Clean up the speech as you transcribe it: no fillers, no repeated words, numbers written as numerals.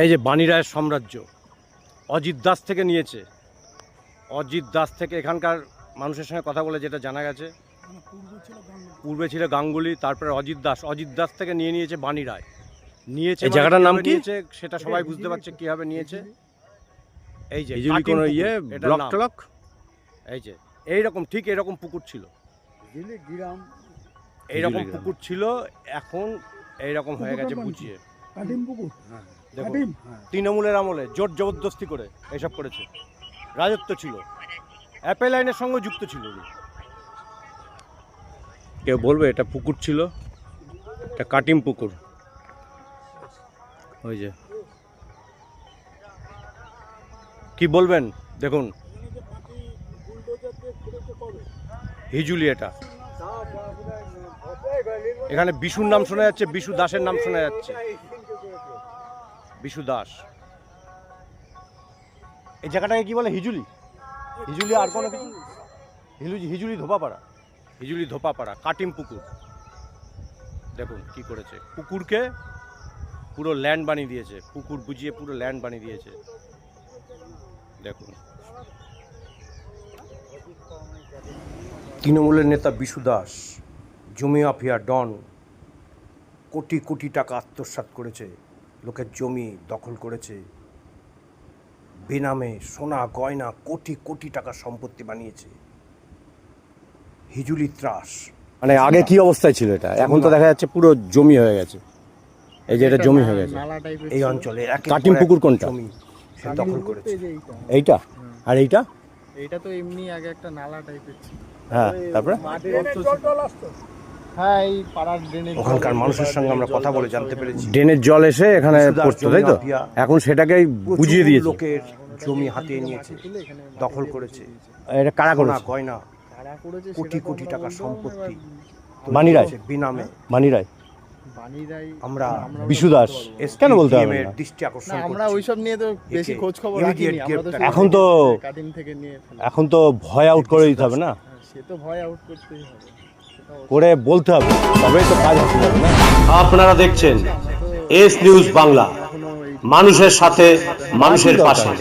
এই যে বাণী রায়ের সাম্রাজ্য অজিত দাস থেকে নিয়েছে। অজিত দাস থেকে এখানকার মানুষের সঙ্গে কথা বলে যেটা জানা গেছে, পূর্বে ছিল গাঙ্গুলি, তারপরে অজিত দাস থেকে নিয়েছে বাণী রায়। নিয়েছে জায়গাটার নাম কি সেটা সবাই বুঝতে পারছে কিভাবে নিয়েছে। এই যে কোনো ব্লক টলক, এই যে এইরকম ঠিক এরকম পুকুর ছিল, এইরকম পুকুর ছিল, এখন এইরকম হয়ে গেছে বুঝিয়ে। দেখুন তৃণমূলের আমলে জোর জবরদস্তি করে এইসব করেছে, রাজত্ব ছিল, অ্যাপেল লাইনের সঙ্গে যুক্ত ছিল। কেউ বলবে এটা পুকুর ছিল, এটা কাটিম পুকুর। ওই যে কি বলবেন দেখুন, হিজুলি এটা। এখানে বিশুর নাম শোনা যাচ্ছে, বিশু দাসের নাম শোনা যাচ্ছে, বিশু দাস। এই জায়গাটাকে কি বলে? হিজুলি। হিজুলি আর কোনো কিছু? হিজুলি ধোপাপাড়া, হিজুলি ধোপাপাড়া কাটিম পুকুর। দেখুন কি করেছে, পুকুরকে পুরো ল্যান্ড বানিয়ে দিয়েছে, পুকুর বুঝিয়ে পুরো ল্যান্ড বানিয়ে দিয়েছে। দেখুন তৃণমূলের নেতা বিশু দাস, জমি মাফিয়া ডন, কোটি কোটি টাকা আত্মসাৎ করেছে, লোকের জমি দখল করেছে, বেনামে সোনা গয়না কোটি কোটি টাকা সম্পত্তি বানিয়েছে। হিজুলি ত্রাস। মানে আগে কি অবস্থায় ছিল এটা, এখন তো দেখা যাচ্ছে পুরো জমি হয়ে গেছে। এই যে এটা জমি হয়ে গেছে এই অঞ্চলে। কাটিম পুকুর কোনটা সে দখল করেছে? এইটা। আর এইটা? এইটা তো এমনি আগে একটা নালা টাইপের ছিল। হ্যাঁ, তারপরে হ্যাঁ এই পাড়ার ড্রেনের, ওখানকার মানুষের সঙ্গে আমরা কথা বলে জানতে পেরেছি ড্রেনের জল এসে এখানে পড়তো, তাই তো? এখন সেটাকেই বুঝিয়ে দিয়েছে। লোকের জমি হাতিয়ে নিয়েছে, দখল করেছে। এটা কারা করেছে? গয়না কোটি কোটি টাকা সম্পত্তি বাণী রায় বিনামে। বাণী রায়, আমরা বিশু দাস কেন বলতে হবে? দৃষ্টি আকর্ষণ আমরা ওইসব নিয়ে তো বেশি খোঁজ খবর রাখিনি। এখন তো ভয় আউট করে দিতে হবে না? সে তো ভয় আউট করতেই হবে, করে বলতে হবে, তবেই তো কাজ হতে যাবে না। আপনারা দেখছেন এস নিউজ বাংলা, মানুষের সাথে মানুষের পাশে।